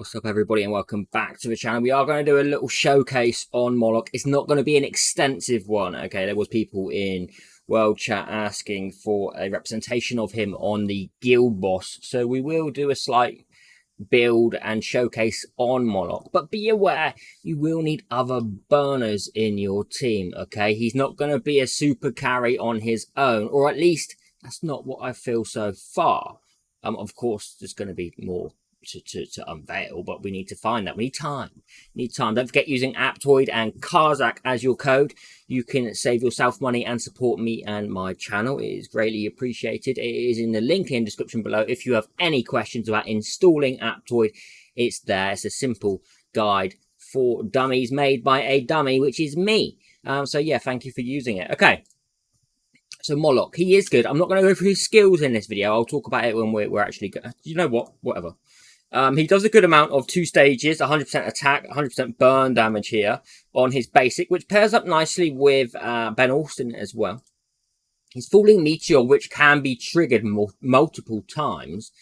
What's up everybody and welcome back to the channel. We are going to do a little showcase on Moloch. It's not going to be an extensive one, okay? There was people in World Chat asking for a representation of him on the Guild Boss. So we will do a slight build and showcase on Moloch. But be aware, you will need other burners in your team, okay? He's not going to be a super carry on his own, or at least that's not what I feel so far. Of course, there's going to be more to unveil, but we need to find that. We need time. Don't forget, using Aptoid and Carzak as your code, you can save yourself money and support me and my channel. It is greatly appreciated. It is in the link in the description below. If you have any questions about installing Aptoid, it's there. It's a simple guide for dummies made by a dummy, which is me. So yeah, thank you for using it. Okay. So Moloch, he is good. I'm not going to go through his skills in this video. I'll talk about it when we're actually good. You know what? Whatever. He does a good amount of 2 stages, 100% attack, 100% burn damage here on his basic, which pairs up nicely with Ben Austin as well. His Falling Meteor, which can be triggered multiple times.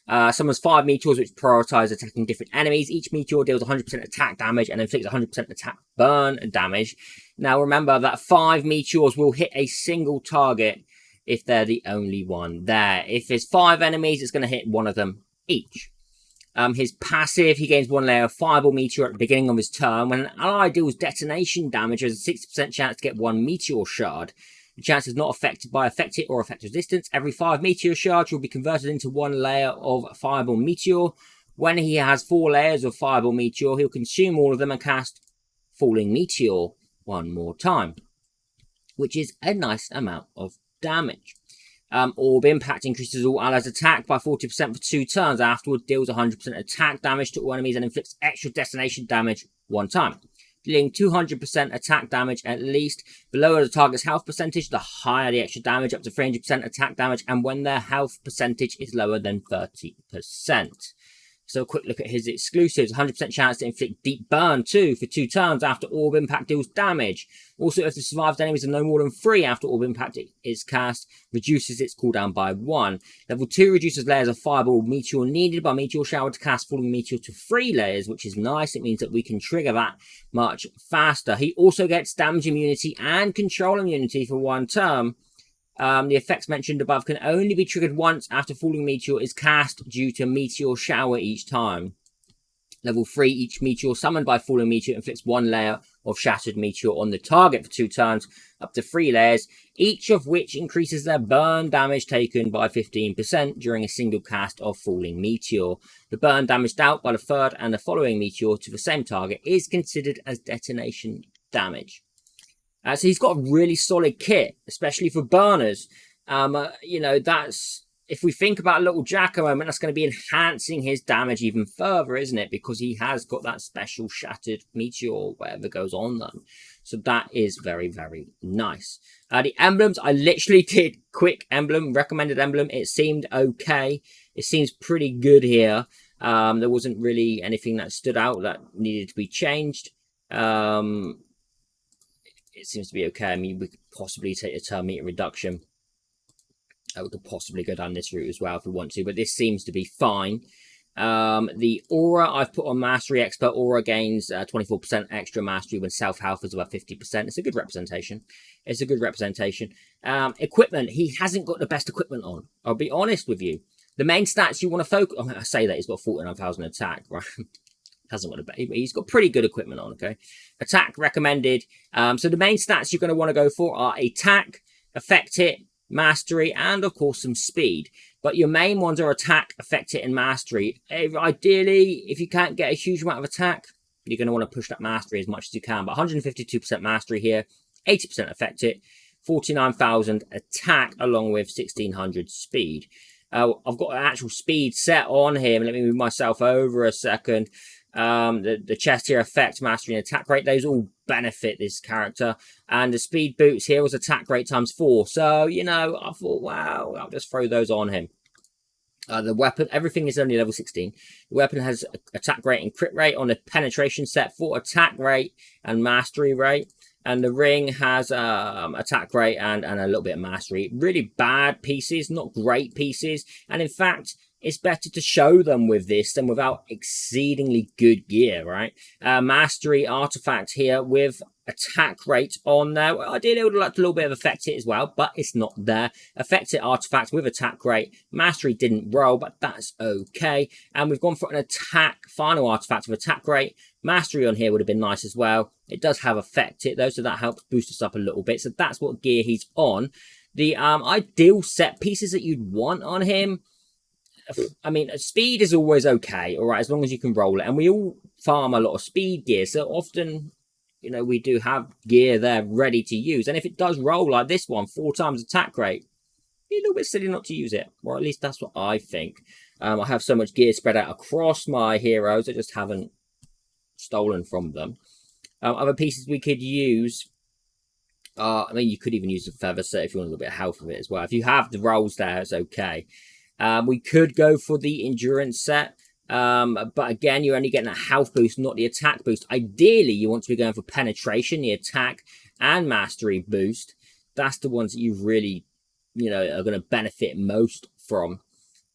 Summons 5 meteors, which prioritize attacking different enemies. Each meteor deals 100% attack damage and inflicts 100% attack burn damage. Now remember that 5 meteors will hit a single target if they're the only one there. If there's 5 enemies, it's going to hit one of them each. His passive, he gains 1 layer of Fireball Meteor at the beginning of his turn. When an ally deals detonation damage, there's a 60% chance to get 1 Meteor Shard. The chance is not affected by Affect Hit or Effect Resistance. Every 5 Meteor Shards will be converted into 1 layer of Fireball Meteor. When he has 4 layers of Fireball Meteor, he'll consume all of them and cast Falling Meteor 1 more time, which is a nice amount of damage. Orb Impact increases all allies' attack by 40% for 2 turns. Afterward, deals 100% attack damage to all enemies and inflicts extra destination damage 1 time. Dealing 200% attack damage at least. The lower the target's health percentage, the higher the extra damage, up to 300% attack damage, and when their health percentage is lower than 30%. So a quick look at his exclusives. 100% chance to inflict Deep Burn 2 for 2 turns after Orb Impact deals damage. Also, if the survived enemies are no more than 3 after Orb Impact is cast, reduces its cooldown by 1. Level 2 reduces layers of Fireball Meteor needed by Meteor Shower to cast Falling Meteor to 3 layers, which is nice. It means that we can trigger that much faster. He also gets damage immunity and control immunity for 1 turn. The effects mentioned above can only be triggered once after Falling Meteor is cast due to Meteor Shower each time. Level 3, each meteor summoned by Falling Meteor inflicts 1 layer of Shattered Meteor on the target for 2 turns, up to 3 layers, each of which increases their burn damage taken by 15% during a single cast of Falling Meteor. The burn damage dealt by the 3rd and the following meteor to the same target is considered as detonation damage. So he's got a really solid kit, especially for burners. You know, that's, if we think about Little Jack a moment, that's going to be enhancing his damage even further, isn't it? Because he has got that special Shattered Meteor or whatever goes on them. So that is very, very nice. The emblems, I literally did quick emblem, recommended emblem. It seemed okay. It seems pretty good here. There wasn't really anything that stood out that needed to be changed. It seems to be okay. I mean, we could possibly take a turn meter reduction. We could possibly go down this route as well if we want to, but this seems to be fine. The aura I've put on Mastery Expert. Aura gains 24% extra mastery when self-health is about 50%. It's a good representation. It's a good representation. Equipment. He hasn't got the best equipment on. I'll be honest with you. The main stats you want to focus on, I say that he's got 49,000 attack, right? Hasn't got he's got pretty good equipment on, okay? Attack recommended. So the main stats you're going to want to go for are attack, Affect Hit, Mastery, and of course some speed. But your main ones are attack, Affect Hit, and Mastery. Ideally, if you can't get a huge amount of attack, you're going to want to push that Mastery as much as you can. But 152% Mastery here, 80% Affect Hit, 49,000 attack, along with 1,600 speed. I've got an actual speed set on here. Let me move myself over a second. The chest here, effect, mastery, and attack rate, those all benefit this character. And the speed boots here was attack rate times 4. So, you know, I thought, wow, I'll just throw those on him. The weapon, everything is only level 16. The weapon has attack rate and crit rate on the penetration set for attack rate and mastery rate. And the ring has attack rate and a little bit of mastery. Really bad pieces, not great pieces. And in fact, it's better to show them with this than without exceedingly good gear, right? Mastery artifact here with attack rate on there. Well, ideally, I would like to a little bit of affect it as well, but it's not there. Affect it artifact with attack rate. Mastery didn't roll, but that's okay. And we've gone for an attack final artifact with attack rate. Mastery on here would have been nice as well. It does have affect it though, so that helps boost us up a little bit. So that's what gear he's on. The ideal set pieces that you'd want on him, I mean, speed is always okay, all right, as long as you can roll it. And we all farm a lot of speed gear, so often, you know, we do have gear there ready to use. And if it does roll like this one, 4 times attack rate, it's a little bit silly not to use it. Or at least that's what I think. I have so much gear spread out across my heroes, I just haven't stolen from them. Other pieces we could use, I mean, you could even use the feather set if you want a little bit of health of it as well. If you have the rolls there, it's okay. We could go for the endurance set, but again, you're only getting a health boost, not the attack boost. Ideally, you want to be going for penetration, the attack and mastery boost. That's the ones that you really, you know, are going to benefit most from.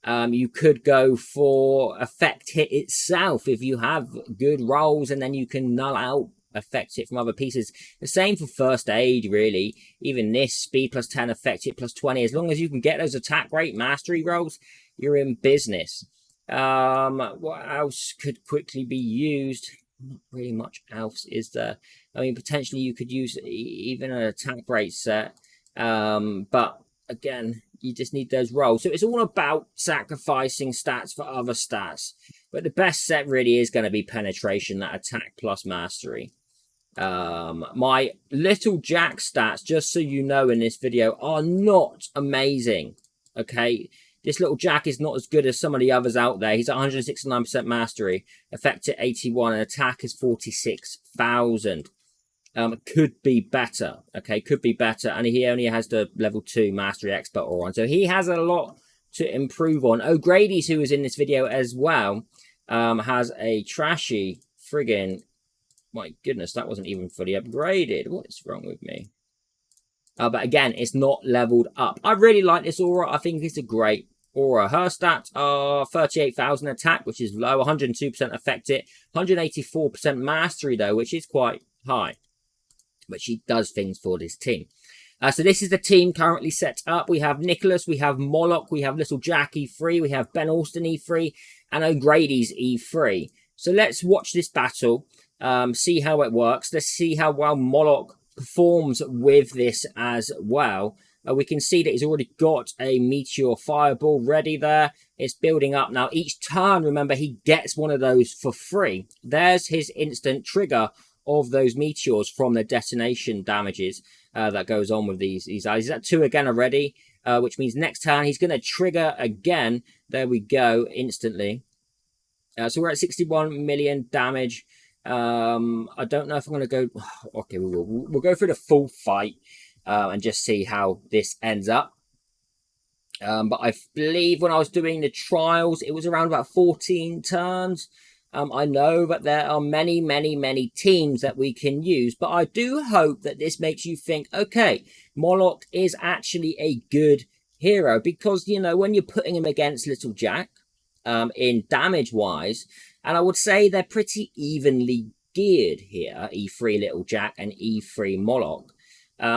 You could go for effect hit itself if you have good rolls, and then you can null out affect it from other pieces. The same for first aid, really. Even this, speed plus 10, affect it plus 20. As long as you can get those attack rate mastery rolls, you're in business. What else could quickly be used? Not really much else, is there? I mean, potentially you could use even an attack rate set. But again, you just need those rolls. So it's all about sacrificing stats for other stats. But the best set really is going to be penetration, that attack plus mastery. My little jack stats, just so you know in this video, are not amazing. Okay, this little jack is not as good as some of the others out there. He's at 169% mastery, effect at 81, and attack is 46,000. Could be better. Okay, could be better. And he only has the level 2 mastery expert on, so he has a lot to improve on. O'Grady's, who is in this video as well, has a trashy friggin', my goodness, that wasn't even fully upgraded. What is wrong with me? But again, it's not leveled up. I really like this aura. I think it's a great aura. Her stats are 38,000 attack, which is low, 102% affect it, 184% mastery though, which is quite high. But she does things for this team. So this is the team currently set up. We have Nicholas, we have Moloch, we have Little Jack E3, we have Ben Alston E3, and O'Grady's E3. So let's watch this battle, see how it works. Let's see how well Moloch performs with this as well. We can see that he's already got a Meteor Fireball ready there. It's building up now. Each turn, remember, he gets one of those for free. There's his instant trigger of those meteors from the detonation damages that goes on with these allies. He's at 2 again already, which means next turn he's going to trigger again. There we go, instantly. So we're at 61 million damage. I don't know if I'm going to go... Okay, we'll go through the full fight and just see how this ends up. But I believe when I was doing the trials, it was around about 14 turns. I know that there are many, many, many teams that we can use, but I do hope that this makes you think, okay, Moloch is actually a good hero, because, you know, when you're putting him against Little Jack, in damage-wise, and I would say they're pretty evenly geared here, E3 Little Jack and E3 Moloch.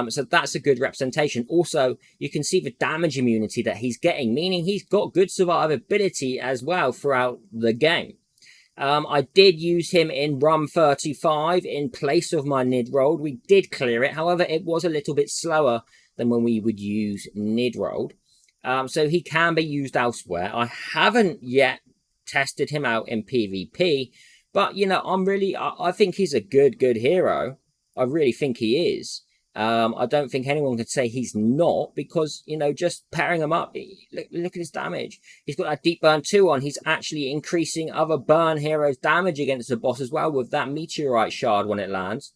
So that's a good representation. Also, you can see the damage immunity that he's getting, meaning he's got good survivability as well throughout the game. I did use him in run 35 in place of my Nidrold. We did clear it. However, it was a little bit slower than when we would use Nidrold. So he can be used elsewhere. I haven't yet tested him out in PvP, but, you know, I think he's a good hero. I really think he is. I don't think anyone could say he's not, because, you know, just pairing him up, look at his damage. He's got that deep burn 2 on. He's actually increasing other burn heroes' damage against the boss as well with that meteorite shard when it lands.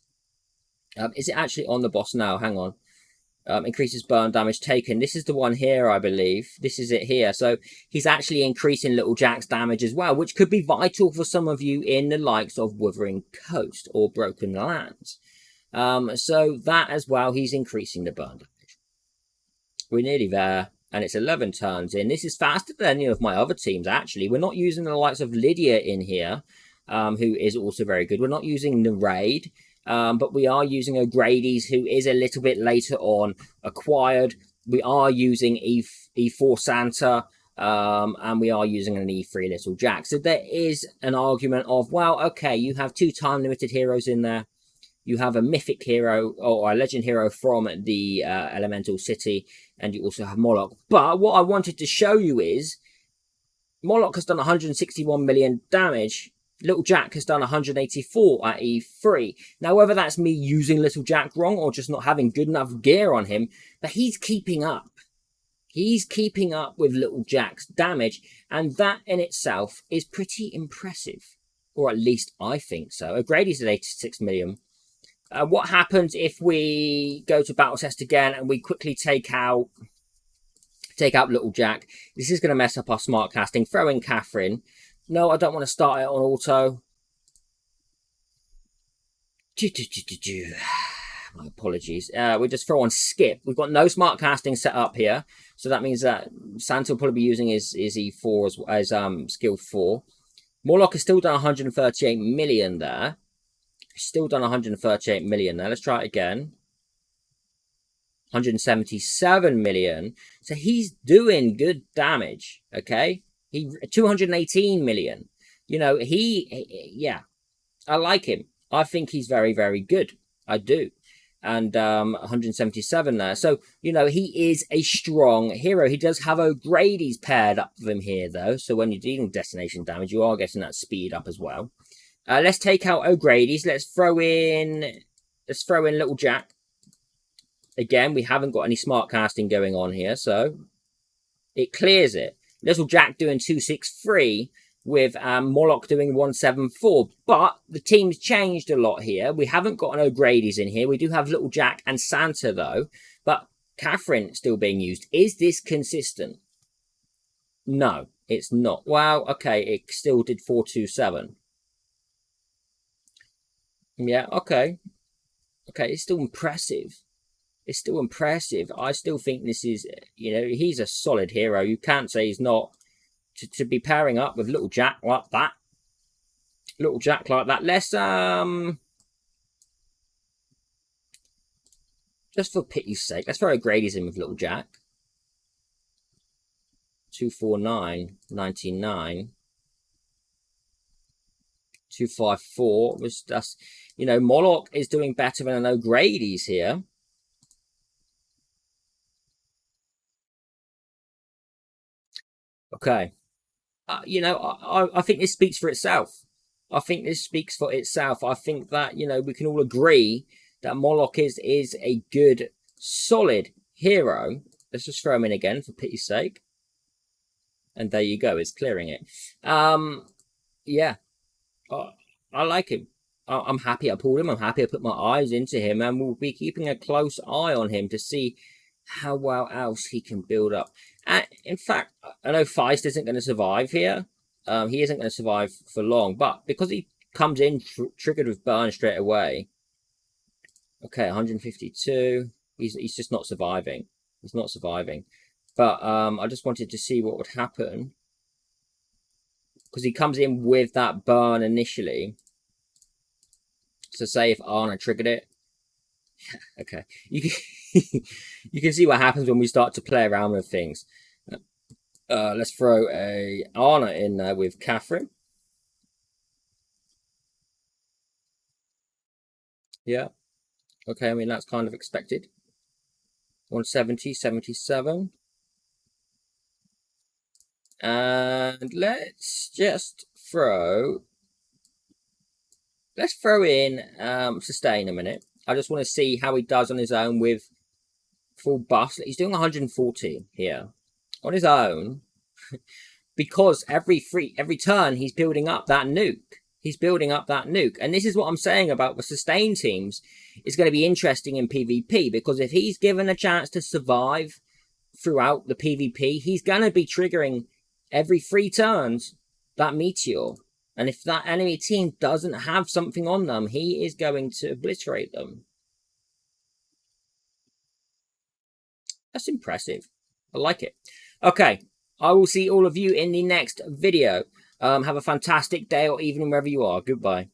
Is it actually on the boss now? Hang on. Increases burn damage taken. This is the one here, I believe. This is it here. So he's actually increasing Little Jack's damage as well, which could be vital for some of you in the likes of Wuthering Coast or Broken Lands. So that as well, he's increasing the burn damage. We're nearly there. and it's 11 turns in. This is faster than any of my other teams, actually. We're not using the likes of Lydia in here, who is also very good. We're not using the Raid, but we are using O'Grady's, who is a little bit later on acquired. We are using E4 Santa, and we are using an E3 Little Jack. So there is an argument of, well, okay, you have 2 time-limited heroes in there. You have a mythic hero or a legend hero from the Elemental City, and you also have Moloch. But what I wanted to show you is Moloch has done 161 million damage. Little Jack has done 184 at E3. Now, whether that's me using Little Jack wrong or just not having good enough gear on him, but he's keeping up. He's keeping up with Little Jack's damage, and that in itself is pretty impressive. Or at least I think so. O'Grady's at 86 million. What happens if we go to Battle Test again and we quickly take out Little Jack? This is going to mess up our smart casting. Throw in Catherine. No, I don't want to start it on auto. My apologies. We just throw on skip. We've got no smart casting set up here. So that means that Santa will probably be using his E4 as skill 4. Moloch has still done 138 million there. Still done 138 million there. Let's try it again. 177 million. So he's doing good damage. Okay. 218 million. You know, yeah, I like him. I think he's very, very good. I do. And 177 there. So, you know, he is a strong hero. He does have O'Grady's paired up with him here, though. So when you're dealing destination damage, you are getting that speed up as well. Let's take out O'Grady's. Let's throw in Little Jack. Again, we haven't got any smart casting going on here, so it clears it. Little Jack doing 263 with Moloch doing 174. But the team's changed a lot here. We haven't got an O'Grady's in here. We do have Little Jack and Santa, though. But Catherine still being used. Is this consistent? No, it's not. Wow, okay, it still did 427. Yeah, okay. Okay, it's still impressive. It's still impressive. I still think this is, you know, he's a solid hero. You can't say he's not. To be pairing up with Little Jack like that. Little Jack like that. Let's, just for pity's sake, let's throw O'Grady's in with Little Jack. 249, 99. 254 was just, you know, Moloch is doing better than an O'Grady's here. Okay. You know, I think this speaks for itself. I think this speaks for itself. I think that, you know, we can all agree that Moloch is a good, solid hero. Let's just throw him in again for pity's sake. And there you go. It's clearing it. Yeah. I like him. I'm happy I pulled him. I'm happy I put my eyes into him. And we'll be keeping a close eye on him to see how well else he can build up. And in fact, I know Feist isn't going to survive here. He isn't going to survive for long. But because he comes in triggered with burn straight away. Okay, 152. He's just not surviving. He's not surviving. But I just wanted to see what would happen. Because he comes in with that burn initially. So say if Arna triggered it. Okay. You can see what happens when we start to play around with things. Let's throw a Arna in there with Catherine. Yeah. Okay, I mean, that's kind of expected. 170, 77. And let's just throw in sustain a minute. I just want to see how he does on his own with full buffs. He's doing 140 here on his own because every turn he's building up that nuke. He's building up that nuke. And this is what I'm saying about the sustain teams. It's going to be interesting in PvP because if he's given a chance to survive throughout the PvP, he's going to be triggering every 3 turns that meteor. And if that enemy team doesn't have something on them, he is going to obliterate them. That's impressive. I like it. Okay, I will see all of you in the next video. Have a fantastic day or evening wherever you are. Goodbye.